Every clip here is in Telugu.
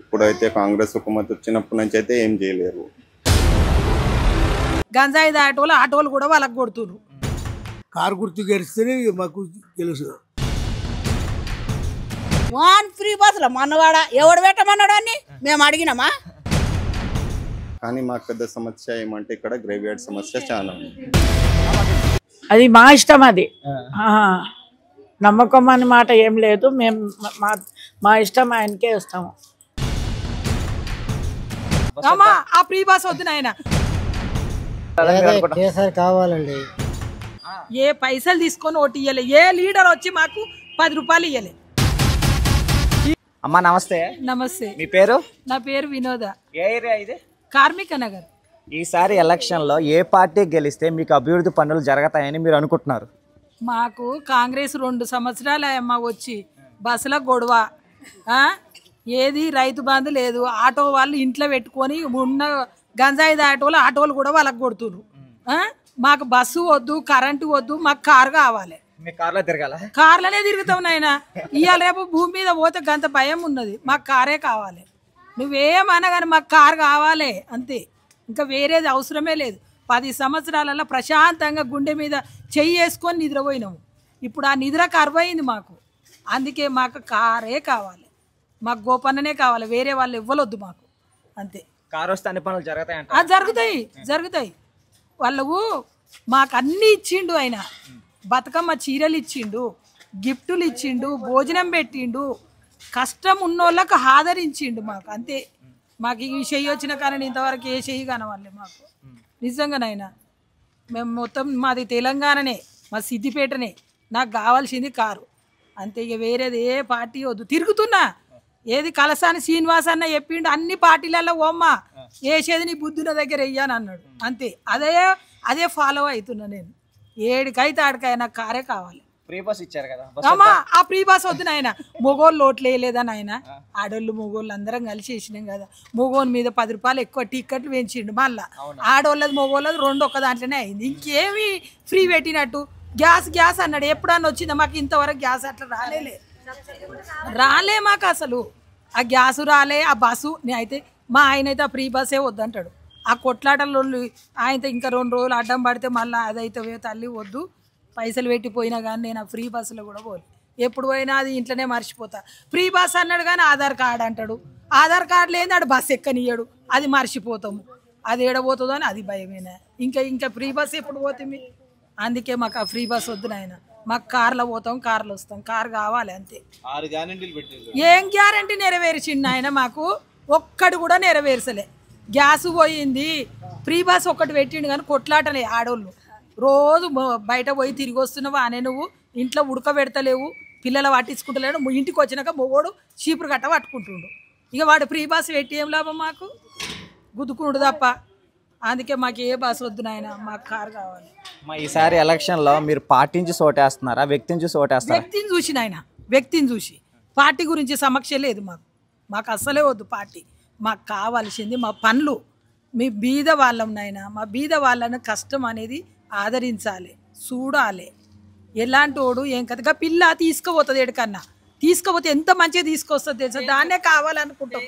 ఇప్పుడైతే కాంగ్రెస్ హుకుమత్ వచ్చినప్పటి నుంచి అయితే ఏం చేయలేరు. గంజాయి దాటోళ్ళు ఆటోలు కూడా వాళ్ళకి కొడుతున్నారు. కారు గుర్తు గెలిస్తేనే మాకు తెలుసు. వాన్ ఫ్రీ బస్సులో మనవాడ ఎవడు పెట్టమన్నాడు అని మేము అడిగినామా? కానీ మాకు పెద్ద సమస్య ఏమంటే ఇక్కడ గ్రేవ్యార్డ్ సమస్య చాలా ఉంది. అది మా ఇష్టం. అది నమ్మకం అని మాట ఏం లేదు. మేము మా ఇష్టం ఆయనకే ఇస్తాము. ఆ ఫ్రీ బస్ వద్దు నాయన. కావాలండి. ఏ పైసలు తీసుకొని ఓటు ఇయ్యలే. ఏ లీడర్ వచ్చి మాకు 10 రూపాయలు ఇయ్యలే. అమ్మా నమస్తే. నమస్తే. మీ పేరు? నా పేరు వినోద. ఏ ఏరియా ఇది? కార్మిక నగర్. ఈసారి ఎలక్షన్లో ఏ పార్టీ గెలిస్తే మీకు అభివృద్ధి పనులు జరుగుతాయని మీరు అనుకుంటున్నారు? మాకు కాంగ్రెస్ 2 సంవత్సరాలు అమ్మ వచ్చి బస్సుల గొడవ, ఏది రైతు బంధు లేదు. ఆటో వాళ్ళు ఇంట్లో పెట్టుకొని ఉన్న గంజాయి దాటోళ్ళు ఆటోలు కూడా వాళ్ళకి కొడుతున్నారు. మాకు బస్సు వద్దు, కరెంటు వద్దు, మాకు కారు కావాలి. మీ కార్లో తిరగాల? కార్లోనే తిరుగుతాం నాయన. ఇవాళ రేపు భూమి మీద పోతే గంత భయం ఉన్నది. మాకు కారే కావాలి. నువ్వేమన్నా కానీ మాకు కారు కావాలి అంతే. ఇంకా వేరేది అవసరమే లేదు. 10 సంవత్సరాలలో ప్రశాంతంగా గుండె మీద చెయ్యి వేసుకొని నిద్రపోయినాము. ఇప్పుడు ఆ నిద్ర కరువైంది మాకు. అందుకే మాకు కారే కావాలి. మాకు గోపన్ననే కావాలి. వేరే వాళ్ళు ఇవ్వలొద్దు మాకు అంతే. కారు వస్తే అన్ని పనులు జరుగుతాయంట? జరుగుతాయి. వాళ్ళకు మాకు అన్నీ ఇచ్చిండు. ఆయన బతుకమ్మ చీరలు ఇచ్చిండు, గిఫ్టులు ఇచ్చిండు, భోజనం పెట్టిండు, కష్టం ఉన్నోళ్ళకు ఆదరించిండు మాకు అంతే. మాకు ఈ చెయ్యి వచ్చిన కానీ ఇంతవరకు ఏ చెయ్యి కానవాళ్ళే మాకు నిజంగానైనా. మేము మొత్తం మాది తెలంగాణనే, మా సిద్దిపేటనే. నాకు కావాల్సింది కారు అంతే. ఇక వేరేది ఏ పార్టీ వద్దు. తిరుగుతున్నా. ఏది కలసాని శ్రీనివాస్ అన్న చెప్పిండు అన్ని పార్టీలలో ఓమ్మ వేసేది నీ బుద్ధుల దగ్గర వెయ్యాను అన్నాడు అంతే. అదే ఫాలో అవుతున్నా నేను. ఏడికైతే ఆడికైనా నాకు కారే కావాలి. ఫ్రీ బస్ ఇచ్చారు కదా అమ్మా, ఆ ఫ్రీ బస్ వద్దు నాయన. మొగోళ్ళు ఓట్లు వేయలేదా నాయన? ఆడోళ్ళు మొగోళ్ళు అందరం కలిసి వేసినాం కదా. మొగోని మీద 10 రూపాయలు ఎక్కువ టికెట్లు పెంచిండు. మళ్ళా ఆడోళ్ళది మొగోళ్ళది 2 ఒక్క దాంట్లోనే అయింది. ఇంకేమి ఫ్రీ పెట్టినట్టు? గ్యాస్ అన్నాడు. ఎప్పుడన్నా వచ్చిందా మాకు? ఇంతవరకు గ్యాస్ అట్లా రాలే మాకు అసలు. ఆ గ్యాసు రాలే, ఆ బస్సు. అయితే మా ఆయన అయితే ఆ ఫ్రీ బస్సే వద్దంటాడు. ఆ కొట్లాటలు ఆయనతో ఇంకా 2 రోజులు అడ్డం పడితే మళ్ళీ అదైతే తల్లి వద్దు, పైసలు పెట్టిపోయినా కానీ నేను ఆ ఫ్రీ బస్సులో కూడా పోలే. ఎప్పుడు పోయినా అది ఇంట్లోనే మర్చిపోతా. ఫ్రీ బస్ అన్నాడు కానీ ఆధార్ కార్డు అంటాడు. ఆధార్ కార్డు లేని ఆడు బస్సు ఎక్కనియ్యాడు. అది మర్చిపోతాము. అది ఏడబోతుందో అని అది భయమేనా? ఇంకా ఫ్రీ బస్ ఎప్పుడు పోతుంది? అందుకే మాకు ఆ ఫ్రీ బస్ వద్దు నాయన. మాకు కార్లో పోతాం, కార్లో వస్తాం. కారు కావాలి అంతే. ఏం గ్యారంటీ నెరవేర్చిండు ఆయన? మాకు ఒక్కడు కూడా నెరవేర్చలే. గ్యాస్ పోయింది, ఫ్రీ బస్ ఒక్కటి పెట్టిండు కానీ కొట్లాటలే ఆడోళ్ళు. రోజు బయట పోయి తిరిగి వస్తున్నావు అనే నువ్వు ఇంట్లో ఉడకబెడతలేవు, పిల్లలు పట్టించుకుంటలేడు. ఇంటికి వచ్చినాక మొగోడు చీపురు గట్ట పట్టుకుంటుండు. ఇక వాడు ఫ్రీ బస్ పెట్టి ఏం లాభం? మాకు గుద్దుకునుడు తప్ప. అందుకే మాకు ఏ బస్సు వద్దు నాయన, మాకు కారు కావాలి. ఈసారి ఎలక్షన్లో మీరు పార్టీ నుంచి ఓటేస్తున్నారా, వ్యక్తిని చూసి ఓటేస్తారా? వ్యక్తిని చూసి నాయన, వ్యక్తిని చూసి. పార్టీ గురించి సమస్య లేదు మాకు అస్సలే వద్దు పార్టీ. మాకు కావాల్సింది మా పనులు. మీ బీద వాళ్ళం నాయన. మా బీద వాళ్ళను కష్టం అనేది ఆదరించాలి, చూడాలి. ఎలాంటి వాడు ఏం కథగా పిల్ల తీసుకుపోతుంది ఎక్కడికన్నా. తీసుకుపోతే ఎంత మంచిగా తీసుకొస్తుంది తెలుసా? దాన్నే కావాలనుకుంటాం.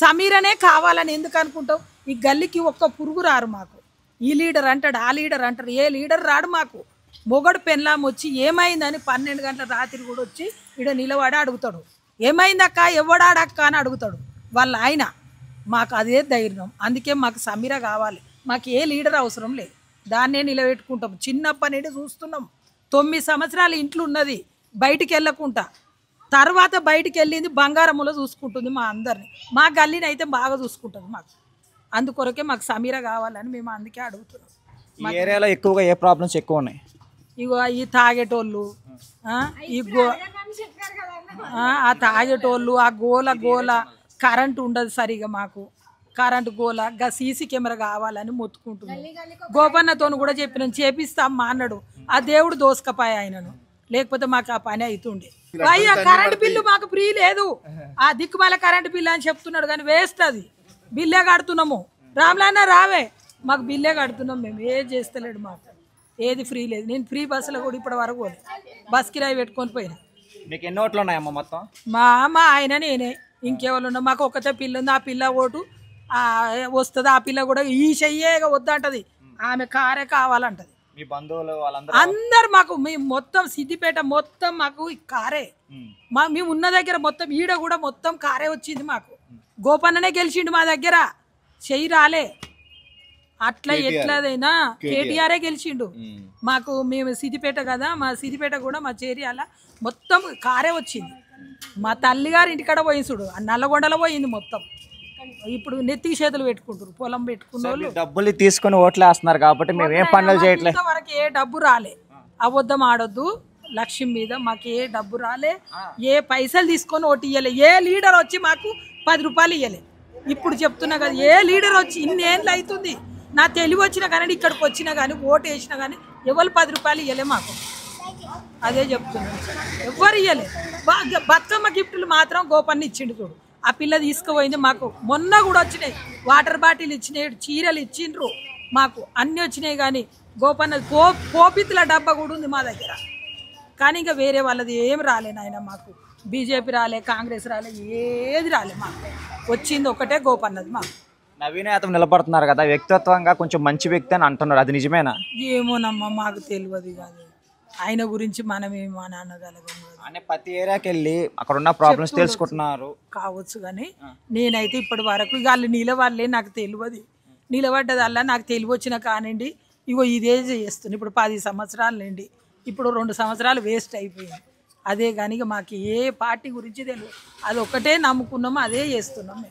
సమీరనే కావాలని ఎందుకు అనుకుంటాం? ఈ గల్లీకి ఒక్క పురుగు రారు మాకు. ఈ లీడర్ అంటాడు, ఆ లీడర్ అంటారు. ఏ లీడర్ రాడు మాకు. మొగడు పెళ్ళాం వచ్చి ఏమైందని 12 గంటల రాత్రి కూడా వచ్చి ఇక్కడ నిలబడి అడుగుతాడు. ఏమైందక్క, ఎవడాడక్క అని అడుగుతాడు వాళ్ళ ఆయన. మాకు అదే ధైర్యం. అందుకే మాకు సమీర కావాలి. మాకు ఏ లీడర్ అవసరం లేదు. దాన్నే నిలబెట్టుకుంటాం. చిన్నప్పటి నుండి చూస్తున్నాం. 9 సంవత్సరాలు ఇంట్లో ఉన్నది, బయటికి వెళ్ళకుండా. తర్వాత బయటికి వెళ్ళింది బంగారములో చూసుకుంటుంది మా అందరిని. మా గల్లీని అయితే బాగా చూసుకుంటుంది మాకు. అందుకొరకే మాకు సమీర కావాలని మేము అందుకే అడుగుతున్నాం. ఈ ఏరియాలో ఎక్కువగా ఏ ప్రాబ్లమ్స్ ఎక్కువ ఉన్నాయి? ఇగో ఈ తాగేటోళ్ళు, ఆ తాగేటోళ్ళు, ఆ గోల కరెంటు ఉండదు సరిగా మాకు. కరెంటు గోల, సీసీ కెమెరా కావాలని మొత్తుకుంటున్నాం. గోపన్నతో కూడా చెప్పినాం, చేపిస్తామ్మా అన్నాడు. ఆ దేవుడు దోసుకపోయి ఆయనను, లేకపోతే మాకు ఆ పని అవుతుండే. అయ్యా కరెంటు బిల్లు మాకు ఫ్రీ లేదు. ఆ దిక్కుమాల కరెంటు బిల్లు అని చెప్తున్నాడు కానీ వేస్ట్. అది బిల్లే కడుతున్నాము. రామ్లన్న రావే, మాకు బిల్లే కడుతున్నాం. మేము ఏది చేస్తలేడు, మాకు ఏది ఫ్రీ లేదు. నేను ఫ్రీ బస్సులో కూడా ఇప్పటి వరకు బస్ కిరాయి పెట్టుకొని పోయినా. మీకు ఎన్ని ఓట్లు ఉన్నాయమ్మా మొత్తం? మా ఆయన నేనే. ఇంకెవరు మాకు ఒకటే పిల్ల ఉంది, ఆ పిల్ల ఓటు వస్తుంది. ఆ పిల్ల కూడా ఈ చెయ్యే వద్దంటది, ఆమె కారే కావాలంటది. మీ బంధువులు వాళ్ళందరూ అందరు మాకు మేము మొత్తం సిద్దిపేట మొత్తం మాకు కారే. మేము ఉన్న దగ్గర మొత్తం ఈడ కూడా మొత్తం కారే వచ్చింది. మాకు గోపన్ననే గెలిచిండు మా దగ్గర, చెయ్యి రాలే. అట్లా ఎట్లదైనా కేటీఆరే గెలిచిండు మాకు. మేము సిద్దిపేట కదా, మా సిద్దిపేట కూడా మా చేరియాల మొత్తం కారే వచ్చింది. మా తల్లిగారి ఇంటికాడ పోయింది చూడు, ఆ నల్లగొండలో పోయింది మొత్తం. ఇప్పుడు నెత్తికి చేతులు పెట్టుకుంటారు, పొలం పెట్టుకున్న వాళ్ళు. డబ్బులు తీసుకొని ఓట్లు వేస్తున్నారు కాబట్టి మేము ఏం పనులు చేయట్లేదు. ఇంతవరకు ఏ డబ్బు రాలే, అబద్ధం ఆడొద్దు. లక్ష్యం మీద మాకు ఏ డబ్బు రాలే, ఏ పైసలు తీసుకొని ఓటు ఇయ్యలే. ఏ లీడర్ వచ్చి మాకు 10 రూపాయలు ఇయ్యలే. ఇప్పుడు చెప్తున్నా కదా, ఏ లీడర్ వచ్చి ఇన్నేళ్ళు అవుతుంది నా తెలివి వచ్చినా కానీ, ఇక్కడికి వచ్చినా కానీ, ఓటు వేసినా కానీ ఎవరు 10 రూపాయలు ఇయ్యలే మాకు. అదే చెప్తున్నాను, ఎవ్వరు ఇయ్యలే. బతుకమ్మ గిఫ్టులు మాత్రం గోపన్న ఇచ్చిండు చూడు, ఆ పిల్ల తీసుకుపోయింది. మాకు మొన్న కూడా వచ్చినాయి, వాటర్ బాటిల్ ఇచ్చినాయి, చీరలు ఇచ్చిండ్రు మాకు, అన్నీ వచ్చినాయి. కానీ గోపన్న పోపిత్తుల డబ్బా కూడా ఉంది మా దగ్గర. కానీ ఇంకా వేరే వాళ్ళది ఏం రాలే నాయన మాకు. బీజేపీ రాలే, కాంగ్రెస్ రాలే, ఏది రాలే మాకు. వచ్చింది ఒకటే గోపన్నది మాకు. నవీన్ యాదవ్ నిలబడుతున్నారు కదా, వ్యక్తిత్వంగా కొంచెం మంచి వ్యక్తి అని అంటున్నారు, అది నిజమేనా? ఏమోనమ్మా మాకు తెలియదు కాదు, ఆయన గురించి మనమేమో అని అనగలగము. అంటే ప్రతి ఏరియాకి వెళ్ళి అక్కడ ఉన్న ప్రాబ్లమ్స్ తెలుసుకుంటున్నారు కావచ్చు. కానీ నేనైతే ఇప్పటి వరకు వాళ్ళు నిలబడలే, నాకు తెలియదు. నిలబడ్డదల్లా నాకు తెలివి వచ్చిన కానివ్వండి, ఇగో ఇదే చేస్తుంది. ఇప్పుడు 10 సంవత్సరాలు నిండి ఇప్పుడు 2 సంవత్సరాలు వేస్ట్ అయిపోయింది. అదే కానీ మాకు ఏ పార్టీ గురించి తెలియదు, అది ఒకటే నమ్ముకున్నాము, అదే చేస్తున్నాం.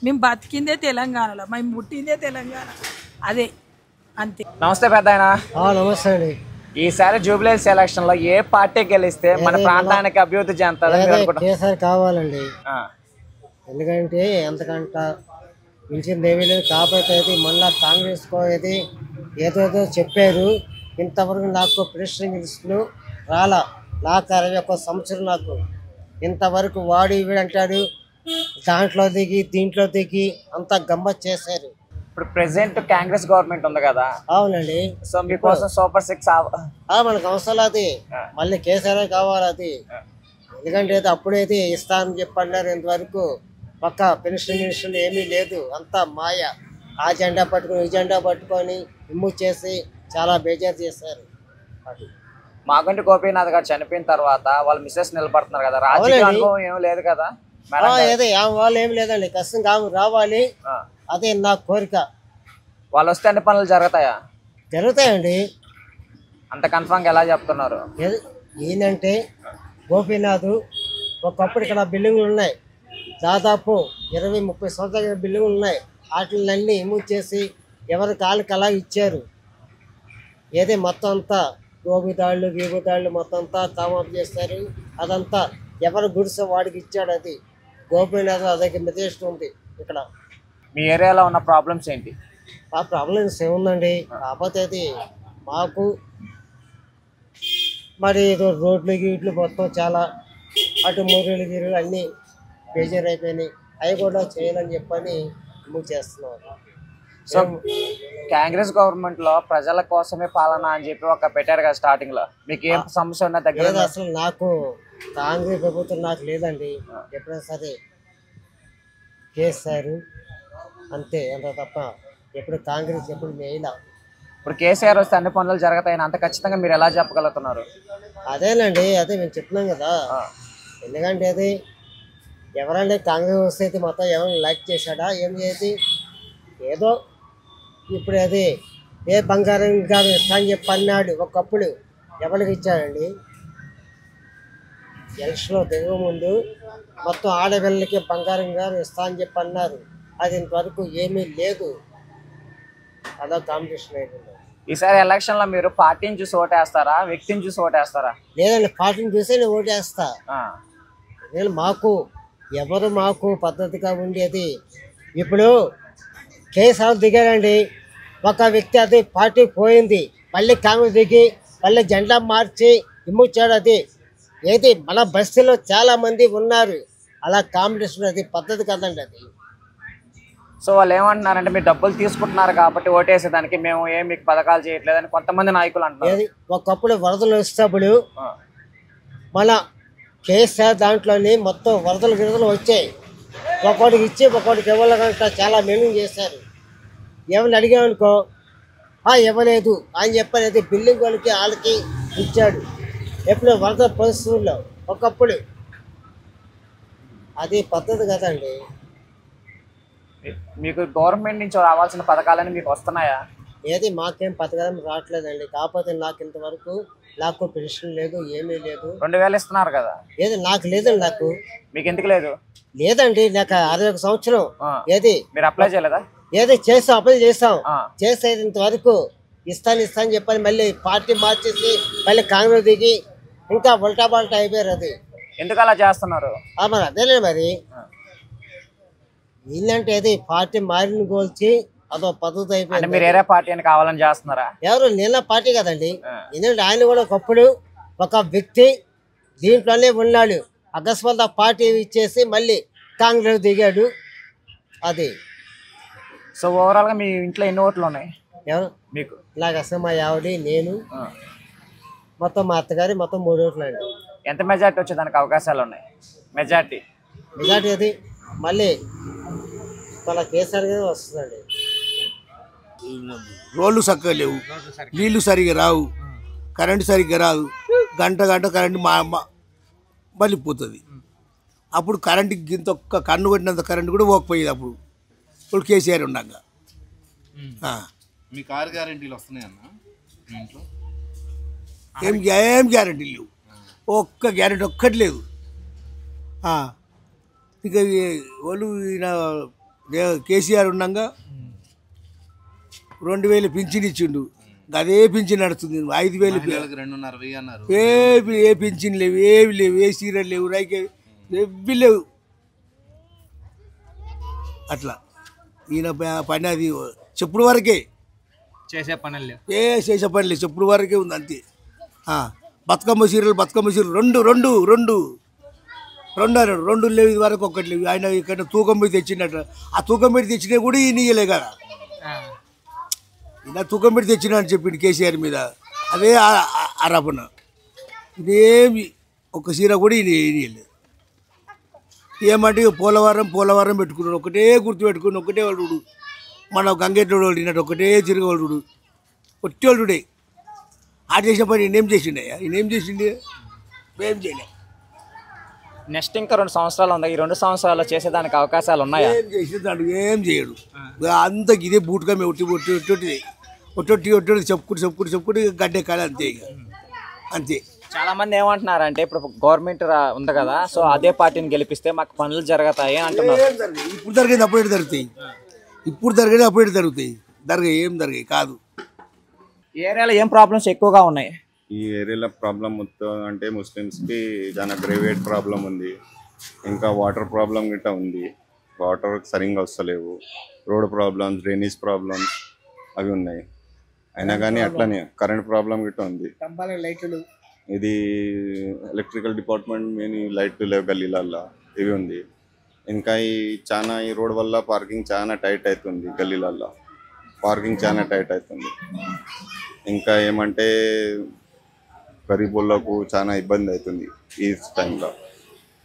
మేము బతికిందే తెలంగాణలో, మేము పుట్టిందే తెలంగాణ, అదే అంతే. నమస్తే పెద్దాయన. నమస్తే అండి. ఈసారి జూబ్లీహిల్స్ ఎలక్షన్ లో ఏ పార్టీ గెలిస్తే మన ప్రాంతానికి అభివృద్ధి చెందుతుంది? కేసీఆర్ కావాలండి. ఎందుకంటే ఎంతకంట మించింది ఏమీ లేదు. కాకపోతే అది మళ్ళా కాంగ్రెస్ కోది ఏదోదో చెప్పారు, ఇంతవరకు నాకు ప్రెసిడెంట్ లిస్టులు రాలా. నాకు 61 సంవత్సరం, నాకు ఇంతవరకు వాడు వీడంటాడు, దాంట్లో దిగి దీంట్లో దిగి అంతా గమ్మత్ చేశారు. ఇప్పుడు ప్రెసెంట్ కాంగ్రెస్ గవర్నమెంట్ ఉంది కదా. అవునండి. సో మీకోసం సూపర్ 6 మనకు అవసరం అది, మళ్ళీ కేసీఆర్ కావాలి అది. ఎందుకంటే అప్పుడైతే ఇస్తానని చెప్పన్నారు, ఇంతవరకు పక్క పెన్షన్ ఏమీ లేదు, అంతా మాయ. ఆ జెండా పట్టుకొని ఈ జెండా పట్టుకొని ఇమ్ము చేసి చాలా బేజారు చేశారు. మాగంటి గోపీనాథ్ గారు చనిపోయిన తర్వాత వాళ్ళ మిస్సెస్ నిలబడుతున్నారు కదా, రాజకీయ అనుభవం ఏం లేదు కదా? ఏదో వాళ్ళు ఏం లేదండి, కష్టంగా ఆమె రావాలి, అదే నా కోరిక. వాళ్ళు వస్తే అన్ని పనులు జరుగుతాయా? జరుగుతాయండి. అంత కన్ఫామ్గా ఎలా చెప్తున్నారు? ఏంటంటే గోపీనాథ్ ఒకప్పుడు ఇక్కడ బిల్డింగులు ఉన్నాయి, దాదాపు 20-30 సంవత్సరాల బిల్డింగులు ఉన్నాయి. వాటిలన్నీ ఇమూవ్ చేసి ఎవరి కాళ్ళకి అలా ఇచ్చారు. ఏదే మొత్తం అంతా గోబిదాళ్ళు గీబుదాళ్ళు మొత్తం అంతా కామప్ చేస్తారు. అదంతా ఎవరు గుడిసె వాడికి ఇచ్చాడు. అది గోపీనాథ్ అదొక మెథేస్ట్ ఉంది ఇక్కడ. మీ ఏరియాలో ఉన్న ప్రాబ్లమ్స్ ఏంటి? ఆ ప్రాబ్లమ్స్ ఏముందండి, కాకపోతే అది మాకు మరి రోడ్లు గీట్లు మొత్తం చాలా అటు మూరీలు గీరులు అన్నీ బేజర్ అయిపోయినాయి. అవి కూడా చేయాలని చెప్పని మూవ్ చేస్తున్నారు. సో కాంగ్రెస్ గవర్నమెంట్ లో ప్రజల కోసమే పాలన అని చెప్పి ఒక పెట్టారు కదా స్టార్టింగ్ లో, మీకు ఏం సమస్య ఉన్నా దగ్గర? అసలు నాకు కాంగ్రెస్ ప్రభుత్వం నాకు లేదండి. ఎప్పుడైనా సరే కేసీఆర్ అంతే, అంత తప్ప ఎప్పుడు కాంగ్రెస్ ఎప్పుడు మేలా. ఇప్పుడు కేసీఆర్ వస్తే అన్ని పనులు జరుగుతాయని అంత ఖచ్చితంగా మీరు ఎలా చెప్పగలుగుతున్నారు? అదేనండి, అదే మేము చెప్తున్నాం కదా. ఎందుకంటే అది ఎవరంటే కాంగ్రెస్ వస్తే అయితే మొత్తం ఎవరిని లైక్ చేశాడా ఏం చేసి, ఏదో ఇప్పుడు అది ఏ బంగారం గారు ఇస్తా అని చెప్పి అన్నాడు. ఒకప్పుడు ఎవరికి ఇచ్చాడండి? ఎలక్షన్లో దిగ ముందు మొత్తం ఆడపిల్లలకి బంగారం గారు ఇస్తా అని చెప్పి అన్నారు. అది ఇంతవరకు ఏమీ లేదు. అదో కాంపిటీషన్ అయిపోయింది. ఈసారి ఎలక్షన్ లో మీరు పార్టీని చూసి ఓటేస్తారా, వ్యక్తిని చూసి ఓటేస్తారా? లేదండి, పార్టీని చూసి నేను ఓటేస్తా. నేను మాకు ఎవరు మాకు పద్ధతిగా ఉండేది. ఇప్పుడు కేసీఆర్ దిగారండి, ఒక వ్యక్తి అది పార్టీ పోయింది, మళ్ళీ కాంగ్రెస్ దిగి మళ్ళీ జెండా మార్చి ఇమ్ముచ్చాడు. అది ఏది మన బస్తీలో చాలా మంది ఉన్నారు. అలా కాంపిటీషన్ అది పద్ధతి కదండి అది. సో వాళ్ళు ఏమంటున్నారంటే మీరు డబ్బులు తీసుకుంటున్నారు కాబట్టి ఓటేసేదానికి మేము ఏం మీకు పథకాలు చేయట్లేదని కొంతమంది నాయకులు అంటున్నారు. ఒకప్పుడు వరదలు వచ్చినప్పుడు మన కేసీఆర్ దాంట్లోని మొత్తం వరదలు గిరదలు వచ్చాయి. ఒకటికి ఇచ్చి ఒకటికి ఇవ్వాలంట చాలా మెయింటైన్ చేశారు. ఏమని అడిగామనుకో ఇవ్వలేదు అని చెప్పనేది బిల్డింగ్ వాళ్ళకి ఇచ్చాడు. ఎప్పుడు వరద పరిస్థితుల్లో ఒకప్పుడు అది పద్ధతి కదండి. మీకు గవర్నమెంట్ నుంచి రావాల్సిన పథకాలని మీకు వస్తున్నాయా? ఏది మాకేం పథకాలు రావట్లేదండి. కాకపోతే నాకు పెన్షన్ లేదు, ఏమీ లేదు. 2000 ఇస్తున్నారు కదా, ఏది నాకు లేదండి. నాకు మీకు ఎందుకు లేదు? లేదండి, నాకు 61 సంవత్సరం. ఏది మీరు అప్లై చేయలేదా? ఏది చేసాం, అప్లై చేసాం. చేసేది ఇంతవరకు ఇస్తాను చెప్పని మళ్ళీ పార్టీ మార్చేసి మళ్ళీ కాంగ్రెస్ దిగి ఇంకా ఉల్టా బల్టా అయిపోయారు. అది ఎందుకు అలా చేస్తున్నారు? మరి అదేలే మరి ఏంటంటే అది పార్టీ మారిన గోల్చి అదో పద్ధతి అయిపోయింది. మీరు ఏరే పార్టీ అని కావాలని చేస్తున్నారా? ఎవరు నిన్న పార్టీ కదండి. ఎందుకంటే ఆయన కూడా ఒకప్పుడు ఒక వ్యక్తి దీంట్లోనే ఉన్నాడు. అకస్మాత్ పార్టీ ఇచ్చేసి మళ్ళీ కాంగ్రెస్ దిగాడు. అది సో ఓవరాల్ గా మీ ఇంట్లో ఎన్ని ఓట్లు ఉన్నాయి? ఎవరు మీకు? నాకు అసలు మా ఆవిడ, నేను, మొత్తం మా అత్తగారి మొత్తం 3 ఓట్లు అండి. ఎంత మెజార్టీ వచ్చేదానికి అవకాశాలు ఉన్నాయి? మెజార్టీ అది మళ్ళీ మన కేసీఆర్ గారు వస్తుందండి. రోడ్లు చక్కగా లేవు, నీళ్లు సరిగ్గా రావు, కరెంటు సరిగ్గా రాదు. గంట కరెంటు మళ్ళీ పోతుంది. అప్పుడు కరెంటుకి ఇంత ఒక్క కన్ను కొట్టినంత కరెంటు కూడా పోకపోయేది ఇప్పుడు కేసీఆర్ ఉండగా. మీకు 6 గ్యారెంటీలు వస్తున్నాయన్నా మీ ఇంట్లో? ఏం గ్యారెంటీ లేవు, ఒక్క గ్యారెంటీ ఒక్కటి లేదు. ఇక వాళ్ళు ఈయన కేసీఆర్ ఉండగా 2000 పింఛన్ ఇచ్చిండు. అదే పింఛన్ నడుస్తుంది. 5000 2.5 అన్నారు. ఏ పింఛన్ లేవు, ఏవి లేవు, ఏ సీరియల్ లేవు, రైకే ఎవ్వి లేవు. అట్లా ఈయన పని అది చెప్పుడు వరకే, చేసే పనులు లేవు, చేసే పని లేదు, చెప్పుడు వరకే ఉంది అంతే. బతుకమ్మ చీరలు రెండు లేవు, ఇది వరకు ఒక్కటి లేవు. ఆయన ఇక్కడ తూకం పెట్టి తెచ్చినట్టు, ఆ తూకం పెట్టి తెచ్చినా కూడా ఈయన ఇయ్యలే కదా. ఈయన తూకం పెట్టి తెచ్చినా అని చెప్పిండు కేసీఆర్ మీద. అదే ఆరోపణ. ఇదేమి ఒక చీర కూడా ఈయన ఇయ్యలేదు. ఏమంటే పోలవరం పెట్టుకున్నాడు, ఒకటే గుర్తు పెట్టుకుని ఒకటే వాళ్ళు మన గంగేటోడు వాళ్ళు ఒకటే తిరగవాడు ఒట్టేవాళ్ళుడే. ఆడ చేసిన పని ఈయనేం చేసిండే? ఏం చేయలే. నెక్స్ట్ ఇంకా 2 సంవత్సరాలు ఉంది. ఈ 2 సంవత్సరాలు చేసేదానికి అవకాశాలు ఉన్నాయా? ఏం చేసేదానికి ఏం చేయడు. అంత ఇదే బూట్గా ఒట్టి చెప్పుకుంటే గడ్డే కాలే అంతే. ఇక అంతే. చాలా మంది ఏమంటున్నారంటే ఇప్పుడు గవర్నమెంట్ ఉంది కదా, సో అదే పార్టీని గెలిపిస్తే మాకు పనులు జరుగుతాయి అంటున్నారు. ఇప్పుడు జరిగేది అప్పుడే జరుగుతాయి, ఏం జరిగాయి కాదు. ఏరియాలో ఏం ప్రాబ్లమ్స్ ఎక్కువగా ఉన్నాయి? ఈ ఏరియాలో ప్రాబ్లం మొత్తం అంటే ముస్లిమ్స్కి చాలా గ్రేవేట్ ప్రాబ్లం ఉంది. ఇంకా వాటర్ ప్రాబ్లం గిట్ట ఉంది. వాటర్ సరిగ్గా వస్తలేవు. రోడ్ ప్రాబ్లమ్స్, డ్రైనేజ్ ప్రాబ్లమ్స్ అవి ఉన్నాయి. అయినా కానీ అట్లనే కరెంట్ ప్రాబ్లం గిట్ట ఉంది. ఇది ఎలక్ట్రికల్ డిపార్ట్మెంట్ మెయిన్ లైట్లు లేవు గల్లీలల్లో, ఇవి ఉంది. ఇంకా ఈ రోడ్ వల్ల పార్కింగ్ చాలా టైట్ అవుతుంది. గల్లీలల్లో పార్కింగ్ చాలా టైట్ అవుతుంది. ఇంకా ఏమంటే గరీబులకు చాలా ఇబ్బంది అవుతుంది ఈ టైంలో.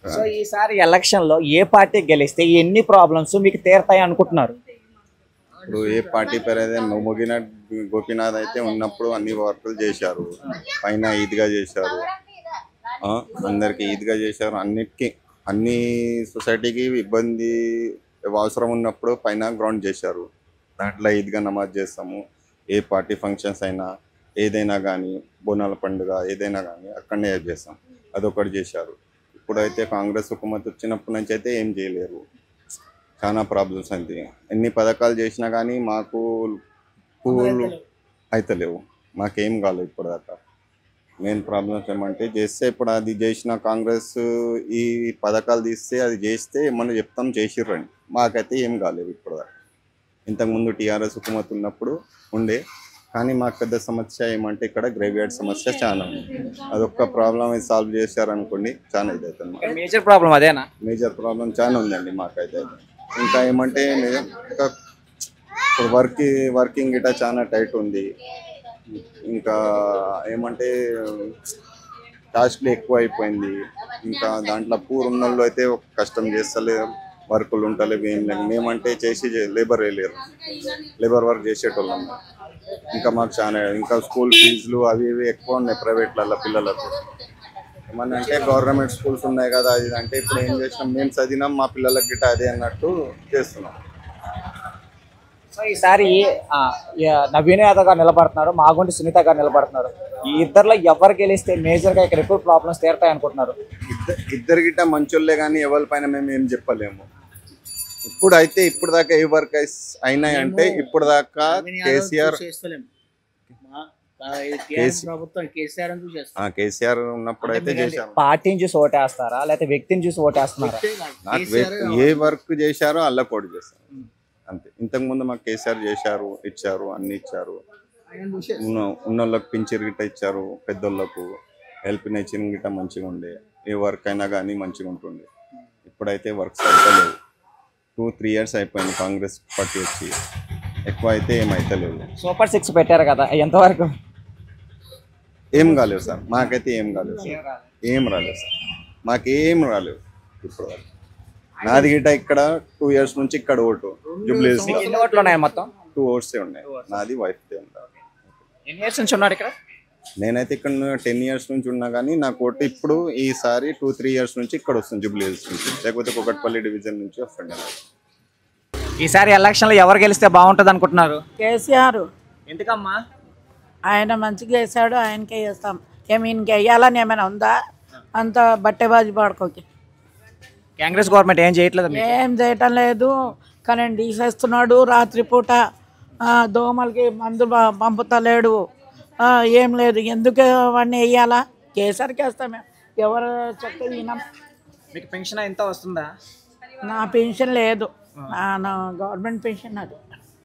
సో ఈసారి ఎలక్షన్లో ఏ పార్టీ గెలిస్తే ఎన్ని ప్రాబ్లమ్స్ మీకు తీరుతాయి అనుకుంటున్నారు? ఇప్పుడు ఏ పార్టీ పేరు అయితే గోపీనాథ్ అయితే ఉన్నప్పుడు అన్ని వర్కులు చేశారు. పైన ఈద్గా చేశారు, అందరికి ఈద్గా చేశారు. అన్ని సొసైటీకి ఇబ్బంది అవసరం ఉన్నప్పుడు పైన గ్రౌండ్ చేశారు. దాంట్లో ఈద్గా నమాజ్ చేస్తాము. ఏ పార్టీ ఫంక్షన్స్ అయినా ఏదైనా కానీ, బోనాల పండుగ ఏదైనా కానీ అక్కడనే చేస్తాం. అదొకటి చేశారు. ఇప్పుడైతే కాంగ్రెస్ హుకుమత్ వచ్చినప్పటి నుంచి అయితే ఏం చేయలేరు. చాలా ప్రాబ్లమ్స్ అంతే. ఎన్ని పథకాలు చేసినా కానీ మాకు పూలు అయితలేవు. మాకేం కాలేదు ఇప్పుడు దాకా. మెయిన్ ప్రాబ్లమ్స్ ఏమంటే చేస్తే ఇప్పుడు అది చేసిన కాంగ్రెస్ ఈ పథకాలు తీస్తే అది చేస్తే ఏమన్నా చెప్తాం చేసిర్రండి. మాకైతే ఏం కాలేదు ఇప్పుడు దాకా. ఇంతకుముందు టీఆర్ఎస్ హుకుమత్ ఉన్నప్పుడు ఉండే. కానీ మాకు పెద్ద సమస్య ఏమంటే ఇక్కడ గ్రేవ్యార్డ్ సమస్య చాలా ఉంది. అదొక్క ప్రాబ్లం సాల్వ్ చేశారనుకోండి చాలా ఇది అవుతుంది. మేజర్ ప్రాబ్లం అదేనా? మేజర్ ప్రాబ్లం చాలా ఉందండి మాకైతే. ఇంకా ఏమంటే ఇంకా వర్కింగ్ గిట్ట చాలా టైట్ ఉంది. ఇంకా ఏమంటే కాస్ట్లీ ఎక్కువ అయిపోయింది. ఇంకా దాంట్లో పూర్ ఉన్న వాళ్ళు అయితే కష్టం చేస్తలేరు. వర్కులు ఉంటలేవు ఏం లేదు. మేమంటే చేసి లేబర్ వేయలేరు, లేబర్ వర్క్ చేసేటోళ్ళం. ఇంకా మాకు చాలా ఇంకా స్కూల్ ఫీజులు అవి ఇవి ఎక్కువ ఉన్నాయి ప్రైవేట్లలో పిల్లలకు. ఏమన్నా అంటే గవర్నమెంట్ స్కూల్స్ ఉన్నాయి కదా అది అంటే ఇప్పుడు ఏం చేసినాం, మేము చదివినాం మా పిల్లలకి గిట్ట అదే అన్నట్టు చేస్తున్నాం. సో ఈసారి నవీన్ యాదవ్ గారు నిలబడుతున్నారు, మాగుంటి సునీత గారు నిలబడుతున్నారు. ఈ ఇద్దరిలో ఎవరు గెలిస్తే మేజర్గా ఇక్కడ ఎక్కువ ప్రాబ్లమ్స్ తీరుతాయి అనుకుంటున్నారు? ఇద్దరు గిట్ట మంచోళ్ళే కానీ ఎవరిపైన మేము ఏం చెప్పలేము. ఇప్పుడు దాకా ఏ వర్క్ అయినాయి అంటే ఇప్పుడు దాకా కేసీఆర్ ఉన్నప్పుడు అయితే చేశారు. పార్టీని చూసి ఓటేస్తారా లేకపోతే వ్యక్తిని చూసి ఓటేస్తున్నారా? ఏ వర్క్ చేశారో అల్ల కూడా చేస్తారు అంతే. ఇంతకుముందు మాకు కేసీఆర్ చేశారు, ఇచ్చారు, అన్ని ఇచ్చారు. ఉన్నోళ్ళకి పింఛన్ గిట్ట ఇచ్చారు, పెద్దోళ్ళకు హెల్ప్ నేచర్ గిట్ట మంచిగా ఉండే. ఏ వర్క్ అయినా కానీ మంచిగా ఉంటుండే. ఇప్పుడైతే వర్క్స్ అయితే లేవు. 2-3 years అయిపోయింది కాంగ్రెస్ పార్టీ వచ్చి, ఎక్కువ అయితే ఏమైతలేవు. సూపర్ 6 పెట్టారు కదా, ఎంతవరకు? ఏం కాలేవు సార్, మాకైతే ఏం కాలేవు సార్, ఏం రాలేదు సార్, మాకేం రాలేవు ఇప్పుడు. నాది గిట్ట ఇక్కడ 2 years నుంచి ఇక్కడ ఓటు జూబ్లీహిల్స్ ఎన్ని ఓట్లు ఉన్నాయి మొత్తం? 2 votes ఉన్నాయి. నాది వైఫ్ ఉంది. ఎన్ని ఇయర్స్ నుంచి ఉన్నారు ఇక్కడ? నేనైతే ఇక్కడ 10 years నుంచి ఉన్నా కానీ నాకు ఓటు ఇప్పుడు ఈసారి 2-3 years నుంచి ఇక్కడ వస్తుంది జూబ్లీహిల్స్ నుంచి, లేకపోతే కుకట్పల్లి డివిజన్ నుంచి వస్తుండే. ఈసారి ఎలక్షన్లో ఎవరు గెలిస్తే బాగుంటుంది అనుకుంటున్నారు? కేసీఆర్. ఎందుకమ్మా? ఆయన మంచిగా చేశాడు, ఆయనకే చేస్తాం. ఈయనకి వేయాలని ఏమైనా ఉందా? అంత బట్టెబాజీ పాడుకోకి. కాంగ్రెస్ గవర్నమెంట్ ఏం చేయట్లేదు? ఏం చేయటం లేదు, కరెంట్ తీసేస్తున్నాడు. రాత్రిపూట దోమలకి మందులు పంపుతలేడు, ఏం లేదు. ఎందుకు అవన్నీ వేయాలా? కేసీఆర్కి వేస్తాం మేము. ఎవరు చెప్తే వినాం. మీకు పెన్షన్ ఎంత వస్తుందా? నా పెన్షన్ లేదు, నా గవర్నమెంట్ పెన్షన్ అది.